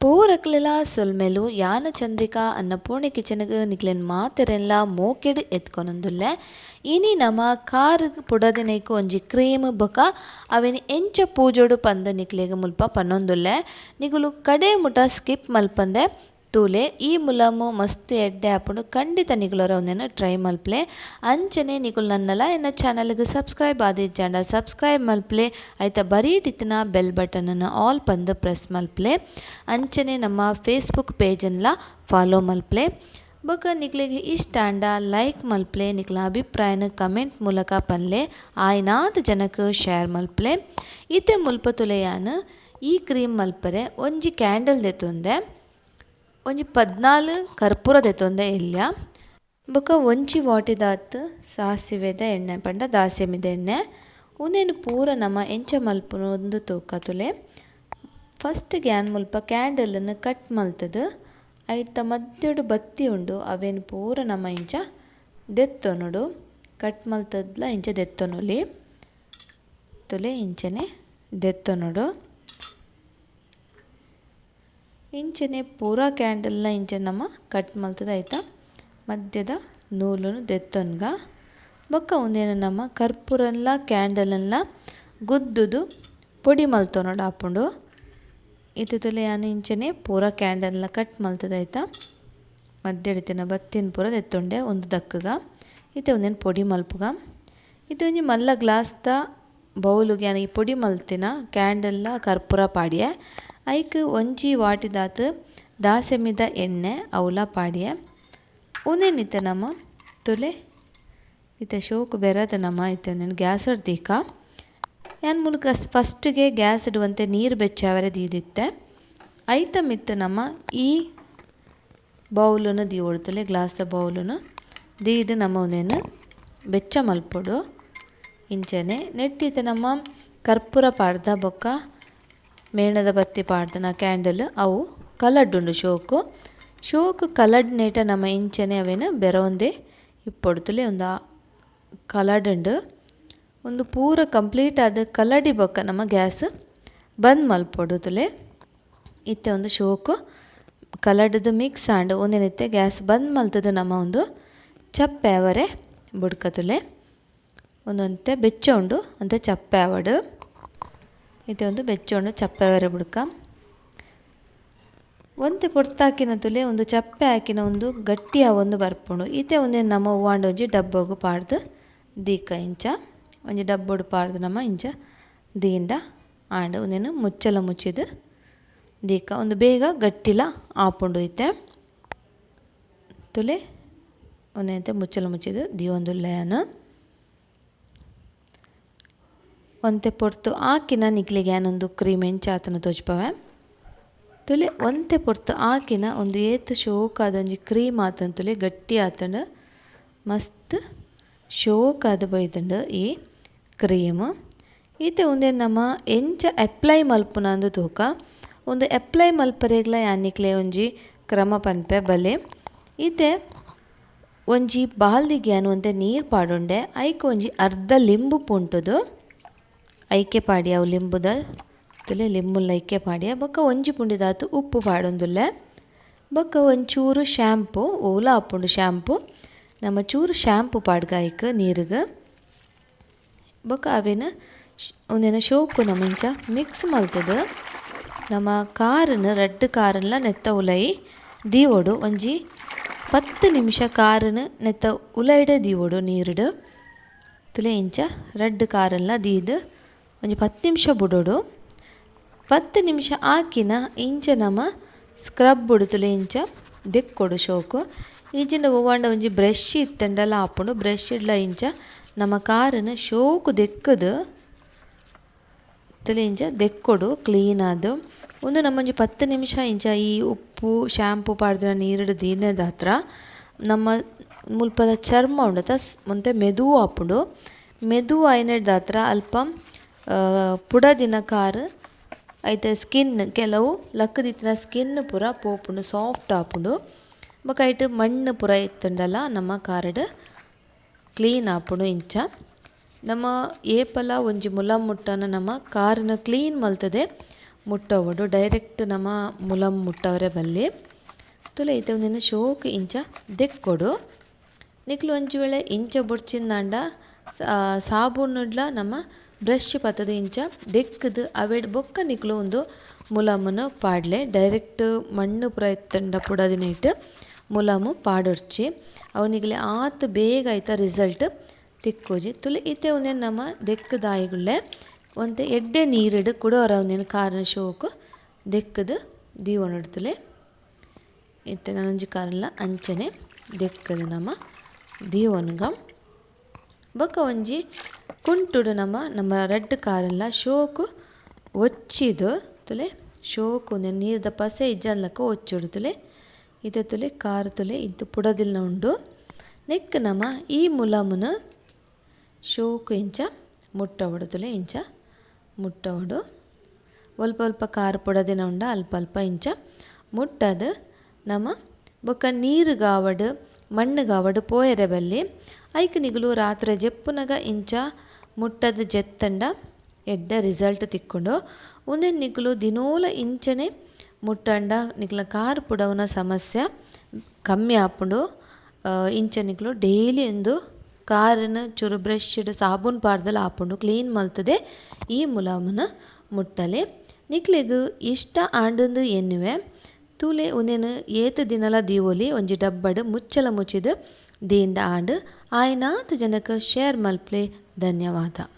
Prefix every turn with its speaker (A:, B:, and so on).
A: ಪೂರಕ್ಲೆಲ ಸೊಲ್ಮೆಲು ಯಾನ ಚಂದ್ರಿಕಾ ಅನ್ನಪೂರ್ಣೆ ಕಿಚನ್ಗ್ ನಿಕ್ಲೆನ್ ಮಾತೆರೆನ್ಲ ಮೋಕೆಡ್ ಎತ್ಕೊನೊಂದುಲ್ಲೆ. ಇನಿ ನಮ ಕಾರ್ ಪುಡದಿನೈಕ್ ಒಂಜಿ ಕ್ರೀಮ್ ಬೊಕ ಅವೆನ್ ಎಂಚ ಪೂಜೋಡು ಪಂದ್ ನಿಕ್ಲೆಗ್ ಮುಲ್ಪ ಪನ್ನೊಂದುಲ್ಲೆ. ನಿಗುಲು ಕಡೆ ಮುಟ ಸ್ಕಿಪ್ ಮಲ್ಪಂದೆ ತೂಲೆ ಈ ಮುಲಮು ಮಸ್ತ್ ಎಡ್ಡೆ ಆಪುಂಡು ಖಂಡಿತ ನಿಗುಲರ ಒಂದೇನು ಟ್ರೈ ಮಲ್ಪ್ಲೆ. ಅಂಚನೆ ನಿಗುಲು ನನ್ನಲ ಎನ್ನ ಚಾನಲ್ಗೆ ಸಬ್ಸ್ಕ್ರೈಬ್ ಆದಿಜ್ಜಾಂಡ ಸಬ್ಸ್ಕ್ರೈಬ್ ಮಲ್ಪ್ಲೆ ಐತ ಬರೀಟಿತ್ತಿನ ಬೆಲ್ ಬಟನನ್ನು ಆಲ್ ಪಂದ್ ಪ್ರೆಸ್ ಮಲ್ಪ್ಲೆ. ಅಂಚನೆ ನಮ್ಮ ಫೇಸ್ಬುಕ್ ಪೇಜನ್ಲ ಫಾಲೋ ಮಲ್ಪ್ಲೆ. ಬೊಕ ನಿಕ್ಲೆಗ್ ಇಷ್ಟ ಆಂಡ ಲೈಕ್ ಮಲ್ಪ್ಲೆ, ನಿಕ್ಲ ಅಭಿಪ್ರಾಯನ ಕಮೆಂಟ್ ಮೂಲಕ ಪನ್ಲೆ ಆಯ್ನಾತ್ ಜನಕ್ ಶೇರ್ ಮಲ್ಪ್ಲೆ. ಇತ್ತೆ ಮುಲ್ಪ ತುಲೆಯಾನ್ ಈ ಕ್ರೀಮ್ ಮಲ್ಪರೆ ಒಂಜಿ ಕ್ಯಾಂಡಲ್ ದೆತೊಂದೆ, ಒಂಜಿ 14 ಕರ್ಪೂರ ದೆತೊಂದೆ ಇಲ್ಯ. ಬೊಕ ಒಂಜಿ ವಾಟಿದಾತ್ ಸಾಸಿವೆದ ಎಣ್ಣೆ ಪಂಡ ದಾಸೆಮಿದ ಎಣ್ಣೆ ಉಂದೆನ್ ಪೂರ ನಮ ಎಂಚ ಮಲ್ಪುನೊಂದು ತೂಕತುಲೆ. ಫಸ್ಟ್ ಗ್ಯಾನ್ ಮುಲ್ಪ ಕ್ಯಾಂಡಲನ್ನು ಕಟ್ ಮಲ್ತದು ಐತ ಮಧ್ಯಡು ಬತ್ತಿ ಉಂಡು ಅವೇನು ಪೂರ ನಮ ಇಂಚ ದೆತ್ತೊನುಡು ಕಟ್ ಮಲ್ತದ್ಲ ಇಂಚ ದೆತ್ತೊನುಲಿ ತುಲೆ ಇಂಚನೆ ದೆತ್ತೊನುಡು. ಇಂಚನೆ ಪೂರ ಕ್ಯಾಂಡಲ್ನ ಇಂಚ ನಮ ಕಟ್ ಮಲ್ತದ ಐತ ಮಧ್ಯದ ನೂಲುನು ದೆತ್ತೊನ್ಗ. ಬೊಕ್ಕ ಉಂದೇನು ನಮ ಕರ್ಪೂರನ್ಲ ಕ್ಯಾಂಡಲನ್ಲ ಗುದ್ದುದು ಪೊಡಿ ಮಲ್ತೊನೊಡು ಆಪುಂಡು. ಇದು ತುಲೆ ಯಾನ್ ಇಂಚನೆ ಪೂರ ಕ್ಯಾಂಡಲ್ನ ಕಟ್ ಮಲ್ತದೈತ ಮಧ್ಯಡಿತಿನ ಬತ್ತಿನ ಪೂರ ದೆತ್ತೊಂಡೆ ಒಂದು ದಕ್ಕಗ. ಇತ್ತೆ ಒಂದೇನು ಪೊಡಿ ಮಲ್ಪುಗ. ಇದು ಒಂಜಿ ಮಲ್ಲ ಗ್ಲಾಸ್ದ ಬೌಲುಗೆ ಯಾನ್ ಈ ಪೊಡಿ ಮಲ್ತಿನ ಕ್ಯಾಂಡಲ್ಲ ಕರ್ಪೂರ ಪಾಡ್ಯೆ ಐಕ್ ಒಂಜಿ ವಾಟಿದಾತ್ ದಾಸೆಮಿದ ಎಣ್ಣೆ ಅವಲ ಪಾಡ್ಯೆ ಉಂದೆನಿತ್ತೆ ನಮ ತುಲೆ ಇತ್ತೆ ಶೋಕು ಬೆರದ ನಮ ಇತ್ತೆ ಒಂದೇನು ಗ್ಯಾಸ್ ದೀಕ ಯಾನ್ ಮುಲ್ಕ ಫಸ್ಟ್ಗೆ ಗ್ಯಾಸ್ ಇಡುವಂತೆ ನೀರು ಬೆಚ್ಚಾವರೆ ದೀದಿತ್ತೆ ಐತ ಮಿತ್ತು ನಮ ಈ ಬೌಲನ್ನು ದಿ ಒಡ್ತುಲೆ ಗ್ಲಾಸ್ದ ಬೌಲನ್ನು ದೀದು ನಮ ಒಂದೇನು ಬೆಚ್ಚ ಮಲ್ಪೊಡು. ಇಂಚನೆ ನೆಟ್ಟಿತ್ತೆ ನಮ್ಮ ಕರ್ಪೂರ ಪಾಡ್ದ ಬೊಕ್ಕ ಮೇಣದ ಬತ್ತಿ ಪಾಡ್ದನ ಕ್ಯಾಂಡಲ್ ಅವು ಕಲಡ್ಡುಂಡು ಶೋಕು ಕಲಡ್ ನೇಟ ನಮ್ಮ ಇಂಚನೆ ಅವೇನು ಬೆರೊಂದೆ ಇಪ್ಪೊಡ್ತುಲೆ ಒಂದು ಕಲಡುಂಡು ಒಂದು ಪೂರ ಕಂಪ್ಲೀಟ್ ಆದ ಕಲಡಿ ಬೊಕ್ಕ ನಮ್ಮ ಗ್ಯಾಸ್ ಬಂದ್ ಮಲ್ಪೊಡುತುಲೆ. ಇತ್ತೆ ಒಂದು ಶೋಕು ಕಲಡ್ದು ಮಿಕ್ಸ್ ಆಂಡ್ ಒಂದೇನಿತ್ತೆ ಗ್ಯಾಸ್ ಬಂದ್ ಮಲ್ತದು ನಮ್ಮ ಒಂದು ಚಪ್ಪೆ ಅವರೆ ಬುಡ್ಕತುಲೆ ಒಂದೊಂತೆ ಬೆಚ್ಚ ಉಂಡು ಅಂತೆ ಚಪ್ಪೆ ಅವಡು. ಇತ್ತೆ ಒಂದು ಬೆಚ್ಚ ಉಂಡು ಚಪ್ಪೆ ಅವರೆ ಬುಡ್ಕ ಒಂತೆ ಪೊರ್ತಾಕಿನ ತುಲೆ ಒಂದು ಚಪ್ಪೆ ಹಾಕಿನ ಒಂದು ಗಟ್ಟಿಯ ಒಂದು ಬರ್ಪುಂಡು. ಇತ್ತೆ ಒಂದೇನು ನಮ್ಮ ಹೂವಾಂಡ ಒಂಜಿ ಡಬ್ಬಗು ಪಾಡ್ದು ದೀಕ ಇಂಚ ಒಂಜಿ ಡಬ್ಬೊಡು ಪಾಡ್ದು ನಮ್ಮ ಇಂಚ ದೀಂಡ ಆಂಡ್ ಒಂದೇನು ಮುಚ್ಚಲ ಮುಚ್ಚಿದು ದೀಕ ಒಂದು ಬೇಗ ಗಟ್ಟಿಲ ಆಪುಂಡು. ಇತ್ತೆ ತುಲೆ ಒಂದೇಂತೆ ಮುಚ್ಚಲ ಮುಚ್ಚಿದು ದಿಯೊಂದುಲ್ಲೆಯನು ಒಂತೆ ಪೊರ್ತು ಆಕಿನ ನಿಕ್ಲಿಗೆ ಏನೊಂದು ಕ್ರೀಮ್ ಎಂಚ ಆತನ ತೋಜ್ಪವೆ ತುಲೆ ಒಂತೆ ಪೊರ್ತು ಆಕಿನ ಒಂದು ಏತ್ ಶೋಕಾದ ಒಂಜಿ ಕ್ರೀಮ್ ಆತನ ತುಲೆ ಗಟ್ಟಿ ಆತಂಡು ಮಸ್ತ್ ಶೋಕಾದ ಬೈತಂಡು ಈ ಕ್ರೀಮ್. ಈತೆ ಒಂದೇನು ನಮ್ಮ ಎಂಚ ಅಪ್ಲೈ ಮಲ್ಪುನ ಅಂದು ತೂಕ ಒಂದು ಅಪ್ಲೈ ಮಲ್ಪರೆಗ್ಲ ಯಾನಿಕ್ಲೆ ಒಂಜಿ ಕ್ರಮ ಪನ್ಪೆ ಬಲೆ. ಈತೆ ಒಂಜಿ ಬಾಲ್ದಿಗೆ ಯಾನು ಒಂತೆ ನೀರು ಪಾಡುಂಡೆ ಐಕ್ ಒಂಜಿ ಅರ್ಧ ಲಿಂಬು ಪುಂಟುದು ಐಕೆ ಪಾಡಿ ಅವು ಲಿಂಬುದ ತುಲೆ ಲಿಂಬುಲ್ಲ ಐಕೆ ಪಾಡಿಯ ಬೊಕ್ಕ ಒಂಜಿ ಪುಂಡಿದಾತು ಉಪ್ಪು ಪಾಡೊಂದುಲ್ಲೆ. ಬೊಕ್ಕ ಒಂಚೂರು ಶ್ಯಾಂಪು ಓಲ ಆಪುಂಡು ಶ್ಯಾಂಪು ನಮ್ಮ ಚೂರು ಶ್ಯಾಂಪು ಪಾಡ್ಗ ಐಕ್ ನೀರಿಗೆ ಬೊಕ್ಕ ಅವೇನು ಒಂದೇನು ಶೋಕು ನಮ್ಮ ಇಂಚ ಮಿಕ್ಸ್ ಮಲ್ತದು ನಮ್ಮ ಕಾರನ್ನು ರೆಡ್ ಕಾರನ್ಲ ನೆತ್ತ ಉಲೈ ದೀವೊಡು ಒಂಜಿ 10 ನಿಮಿಷ ಕಾರನ್ನು ನೆತ್ತ ಉಲೈಡೆ ದೀವೊಡು ನೀರುಡು ತುಲೆ ಇಂಚ ರೆಡ್ ಕಾರನ್ಲ ದೀದು ಒಂಜಿ 10 ನಿಮಿಷ ಬುಡೋಡು. 10 ನಿಮಿಷ ಆಕಿನ ಇಂಚ ನಮ್ಮ ಸ್ಕ್ರಬ್ ಉಡುತುಲೆ ಇಂಚ ದೆಕ್ಕೊಡು ಶೋಕು. ಈಜಿಂಡ ಹೂವಾಂಡ ಒಂಜಿ ಬ್ರಷ್ ಇತ್ತಂಡಲ ಆಪುಂಡು ಬ್ರಷ್ ಇಡ್ಲ ಇಂಚ ನಮ್ಮ ಕಾರನ್ನು ಶೋಕು ದೆಕ್ಕದು ತುಲೆ ಇಂಚ ದೆಕ್ಕೊಡು ಕ್ಲೀನ್ ಆದು ಒಂದು ನಮ್ಮೊಂಜಿ 10 ನಿಮಿಷ ಇಂಚ ಈ ಉಪ್ಪು ಶ್ಯಾಂಪು ಪಾಡ್ದಿನ ನೀರುಡು ದೀನದ ಹತ್ರ ನಮ್ಮ ಮುಲ್ಪದ ಚರ್ಮ ಉಂಡತ ಮುಂತೆ ಮೆದು ಆಪುಂಡು. ಮೆದು ಆಯ್ನಡ್ದ ಹತ್ರ ಅಲ್ಪ ಪುಡದಿನ ಕಾರ್ ಐತೆ ಸ್ಕಿನ್ ಕೆಲವು ಲಕ್ಕದಿತ್ತಿನ ಸ್ಕಿನ್ ಪೂರ ಪೋಪುಂಡು ಸಾಫ್ಟ್ ಆಪುಂಡು. ಬೊಕ ಐಟ್ ಮಣ್ಣು ಪೂರ ಇತ್ತುಂಡಲ ನಮ್ಮ ಕಾರ್ಡ್ ಕ್ಲೀನ್ ಆಪುಂಡು ಇಂಚ ನಮ್ಮ ಏಪಲ ಒಂಜಿ ಮುಲ ಮುಟ್ಟನ ನಮ್ಮ ಕಾರನ್ನ ಕ್ಲೀನ್ ಮಲ್ತದೆ ಮುಟ್ಟವಡು ಡೈರೆಕ್ಟ್ ನಮ ಮುಲಂ ಮುಟ್ಟವರೆ ಬಲ್ಲಿ ತುಲೆ ಇತ್ತೆ ಒಂದಿನ ಶೋಕು ಇಂಚ ದೆಕ್ಕೊಡು ನಿಕ್ಲು ಒಂಜಿ ವೇಳೆ ಇಂಚ ಬುಡ್ಚಿಂದಾಂಡ ಸಾಬೂನುಡ್ಲ ನಮ್ಮ ಬ್ರಷ್ ಪತ್ತದ ಇಂಚ ದೆಕ್ಕದು ಅವೆಡ್ ಬೊಕ್ಕ ನಿಕ್ಲು ಒಂದು ಮುಲಾಮುನು ಪಾಡ್ಲೆ ಡೈರೆಕ್ಟ್ ಮಣ್ಣು ಪೂರ ಎತ್ತಂಡ ಪುಡದಿನ ಇಟ್ಟು ಮುಲಾಮು ಪಾಡೊರ್ಚಿ ಅವನಿಗಲೆ ಆತ್ ಬೇಗ ಐತ ರಿಸಲ್ಟ್ ತಿಕ್ಕೋಜಿ ತುಲೆ ಇತ್ತೆ ಒಂದೇನು ನಮ್ಮ ದೆಕ್ಕದಾಯಿಗುಳ್ಳೆ ಒಂತೆ ಎಡ್ಡೆ ನೀರಿಡು ಕುಡೋರ ಒಂದೇನು ಕಾರಣ ಶೋಕು ದೆಕ್ಕದು ದೀವೊನಡ್ತುಲೆ ಇತ್ತೆ ನನೊಂಜಿ ಕಾರಲ್ಲ ಅಂಚನೆ ದೆಕ್ಕದು ನಮ್ಮ ದೀವೊನ್ಗ ಬೊಕ್ಕ ಒಂಜಿ ಕುಂಟುಡು ನಮ್ಮ ರೆಡ್ ಕಾರಲ್ಲ ಶೋಕು ಒಚ್ಚಿದು ತುಲೆ ಶೋಕು ಒಂದೇನು ನೀರ್ದ ಪಸೆ ಇಜ್ಜನ್ಲಕ್ಕ ಒಚ್ಚುಡು ತುಲೆ ಇತ್ತೆ ತುಲೆ ಕಾರು ತುಲೆ ಇದು ಪುಡದಿಲ್ಲ ಉಂಡು ನೆಕ್ ನಮ್ಮ ಈ ಮುಲಾಮುನು ಶೋಕು ಇಂಚ ಮುಟ್ಟವಡು ತುಲೆ ಇಂಚ ಮುಟ್ಟವಡು ಒಲ್ಪ ಒಲ್ಪ ಕಾರು ಪುಡದಿನ ಉಂಡ ಅಲ್ಪ ಅಲ್ಪ ಇಂಚ ಮುಟ್ಟದು ನಮ್ಮ ಬೊಕ್ಕ ನೀರುಗಾವಡು ಮಣ್ಣುಗಾವಡು ಪೋಯರೆ ಬಲ್ಲಿ ಐಕ್ ನಿಗುಲು ರಾತ್ರಿ ಜೆಪ್ಪುನಗ ಇಂಚ ಮುಟ್ಟದ ಜೆತ್ತಂಡ ಎಡ್ಡ ರಿಸಲ್ಟ್ ತಿಕ್ಕೊಂಡು ಒಂದೇ ನಿಗುಲು ದಿನೋಲ ಇಂಚನೆ ಮುಟ್ಟಂಡ ನಿಕ್ಲ ಕಾರು ಪುಡವನ ಸಮಸ್ಯೆ ಕಮ್ಮಿ ಆಪುಂಡು ಇಂಚ ನಿಕ್ಲು ಡೈಲಿ ಒಂದು ಕಾರನ್ನು ಚೂರು ಬ್ರಷ್ ಸಾಬೂನು ಪಾಡ್ದಲ್ಲ ಆಪುಂಡು ಕ್ಲೀನ್ ಮಲ್ತದೆ ಈ ಮುಲಾಮುನ ಮುಟ್ಟಲೆ ನಿಕ್ಲೆಗ್ ಇಷ್ಟ ಆಂಡಂದು ಎನ್ನುವೆ ತೂಲೆ ಒಂದೇನು ಏತು ದಿನಲ ದೀವೊಲಿ ಒಂಜಿ ಡಬ್ಬಡ್ ಮುಚ್ಚಲ ಮುಚ್ಚಿದು ದೀಂಡ ಆಂಡ್ ಆಯ್ನಾತ್ ಜನಕ್ಕೆ ಶೇರ್ ಮಲ್ಪ್ಲೆ ಧನ್ಯವಾದ.